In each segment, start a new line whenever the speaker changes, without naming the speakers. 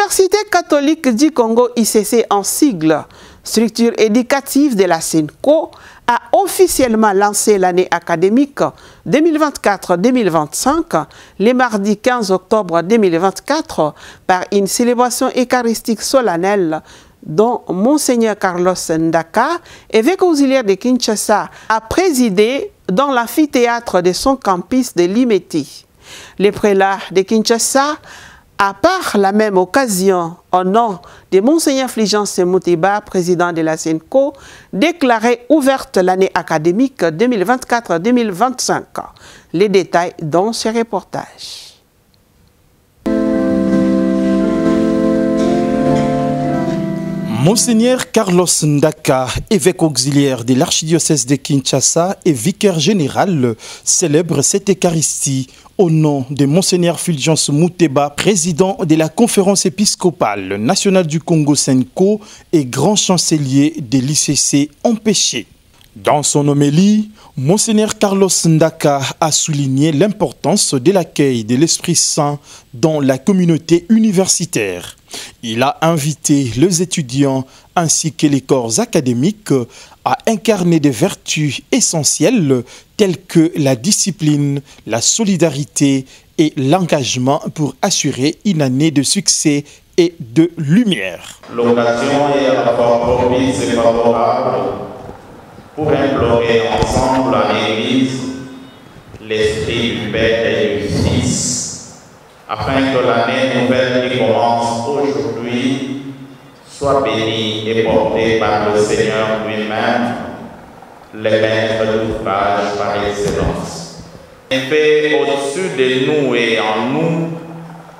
L'Université catholique du Congo ICC en sigle, structure éducative de la SENCO, a officiellement lancé l'année académique 2024-2025 le mardi 15 octobre 2024 par une célébration eucharistique solennelle dont Monseigneur Carlos Ndaka, évêque auxiliaire de Kinshasa, a présidé dans l'amphithéâtre de son campus de Limeti. Le prélat de Kinshasa a par la même occasion, au nom de Monseigneur Fulgence Muteba, président de la SENCO, déclaré ouverte l'année académique 2024-2025. Les détails dans ce reportage.
Monseigneur Carlos Ndaka, évêque auxiliaire de l'archidiocèse de Kinshasa et vicaire général, célèbre cette Eucharistie au nom de Monseigneur Fulgence Muteba, président de la conférence épiscopale nationale du Congo SENCO et grand chancelier de l'ICC empêché. Dans son homélie, Monseigneur Carlos Ndaka a souligné l'importance de l'accueil de l'Esprit Saint dans la communauté universitaire. Il a invité les étudiants ainsi que les corps académiques à incarner des vertus essentielles telles que la discipline, la solidarité et l'engagement pour assurer une année de succès et de lumière.
L'occasion est à la fois propice et favorable pour implorer ensemble à l'Église l'Esprit du Père et du Fils, afin que l'année nouvelle qui commence aujourd'hui soit bénie et portée par le Seigneur lui-même, le maître d'ouvrage par excellence. En effet, au-dessus de nous et en nous,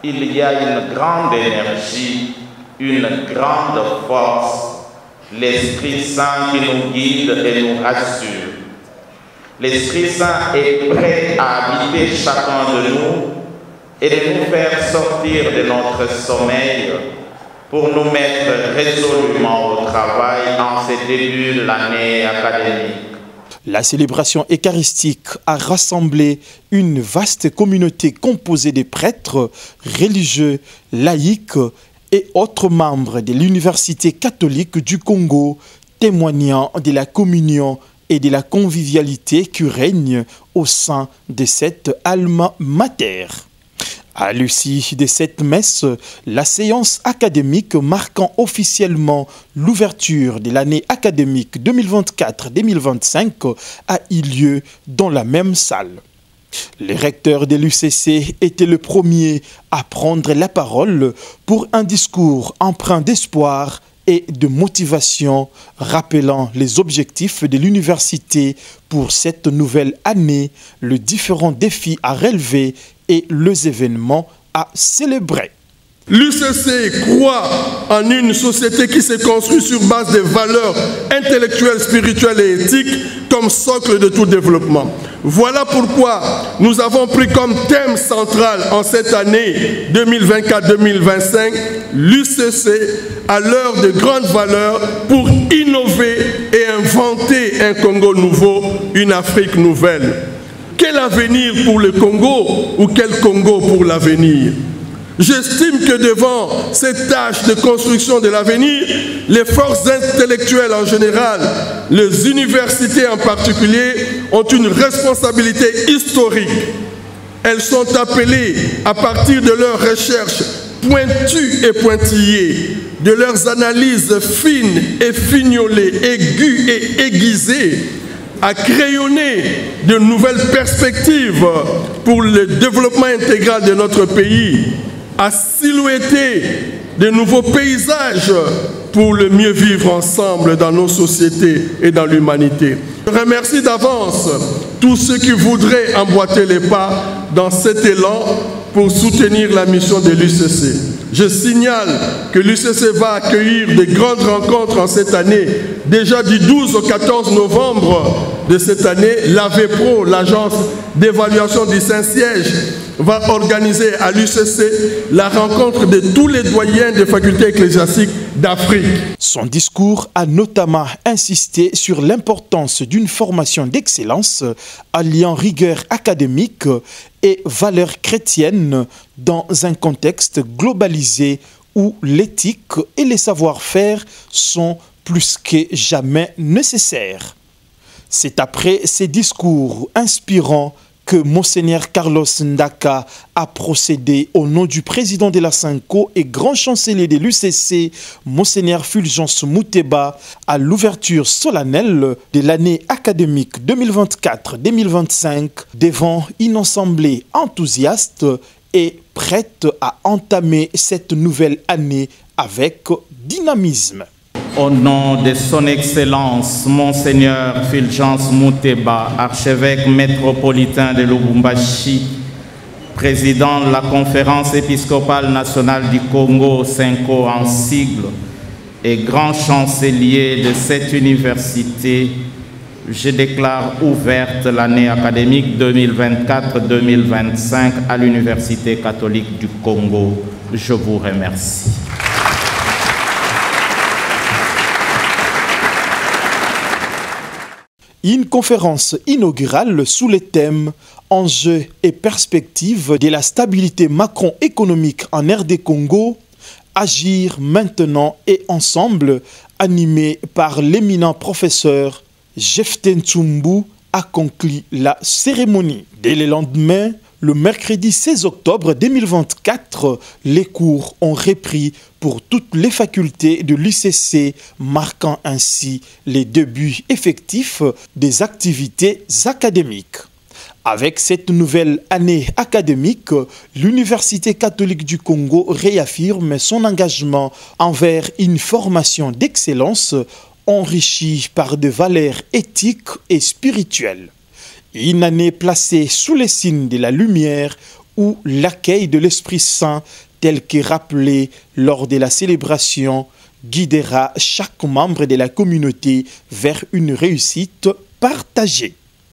il y a une grande énergie, une grande force, l'Esprit Saint qui nous guide et nous rassure. L'Esprit Saint est prêt à habiter chacun de nous et de nous faire sortir de notre sommeil pour nous mettre résolument au travail en ce début de l'année académique.
La célébration eucharistique a rassemblé une vaste communauté composée de prêtres, religieux, laïcs et autres membres de l'Université catholique du Congo, témoignant de la communion et de la convivialité qui règne au sein de cette alma mater. À l'issue de cette messe, la séance académique marquant officiellement l'ouverture de l'année académique 2024-2025 a eu lieu dans la même salle. Le recteur de l'UCC était le premier à prendre la parole pour un discours empreint d'espoir et de motivation, rappelant les objectifs de l'université pour cette nouvelle année, les différents défis à relever et les événements à célébrer.
L'UCC croit en une société qui se construit sur base des valeurs intellectuelles, spirituelles et éthiques comme socle de tout développement. Voilà pourquoi nous avons pris comme thème central en cette année 2024-2025 l'UCC à l'heure de grandes valeurs pour innover et inventer un Congo nouveau, une Afrique nouvelle. Quel avenir pour le Congo ou quel Congo pour l'avenir? J'estime que devant cette tâche de construction de l'avenir, les forces intellectuelles en général, les universités en particulier, ont une responsabilité historique. Elles sont appelées, à partir de leurs recherches pointues et pointillées, de leurs analyses fines et fignolées, aiguës et aiguisées, à crayonner de nouvelles perspectives pour le développement intégral de notre pays, à silhouetter de nouveaux paysages pour le mieux vivre ensemble dans nos sociétés et dans l'humanité. Je remercie d'avance tous ceux qui voudraient emboîter les pas dans cet élan pour soutenir la mission de l'UCC. Je signale que l'UCC va accueillir de grandes rencontres en cette année. Déjà du 12 au 14 novembre de cette année, l'AVPRO, l'agence d'évaluation du Saint-Siège, va organiser à l'UCC la rencontre de tous les doyens des facultés ecclésiastiques d'Afrique.
Son discours a notamment insisté sur l'importance d'une formation d'excellence alliant rigueur académique et valeurs chrétiennes dans un contexte globalisé où l'éthique et les savoir-faire sont plus que jamais nécessaires. C'est après ces discours inspirants que Monseigneur Carlos Ndaka a procédé au nom du président de la SENCO et grand chancelier de l'UCC, Monseigneur Fulgence Mouteba, à l'ouverture solennelle de l'année académique 2024-2025 devant une assemblée enthousiaste et prête à entamer cette nouvelle année avec dynamisme.
Au nom de son Excellence, Monseigneur Fulgence Mouteba, archevêque métropolitain de Lubumbashi, président de la Conférence épiscopale nationale du Congo, SENCO en sigle, et grand chancelier de cette université, je déclare ouverte l'année académique 2024-2025 à l'Université catholique du Congo. Je vous remercie.
Une conférence inaugurale sous le thème « Enjeux et perspectives de la stabilité macroéconomique en RD Congo, agir maintenant et ensemble » animée par l'éminent professeur Jeften Tsumbu a conclu la cérémonie. Dès le lendemain, le mercredi 16 octobre 2024, les cours ont repris pour toutes les facultés de l'UCC, marquant ainsi les débuts effectifs des activités académiques. Avec cette nouvelle année académique, l'Université catholique du Congo réaffirme son engagement envers une formation d'excellence enrichie par des valeurs éthiques et spirituelles. Une année placée sous les signes de la lumière où l'accueil de l'Esprit Saint, tel que rappelé lors de la célébration, guidera chaque membre de la communauté vers une réussite partagée.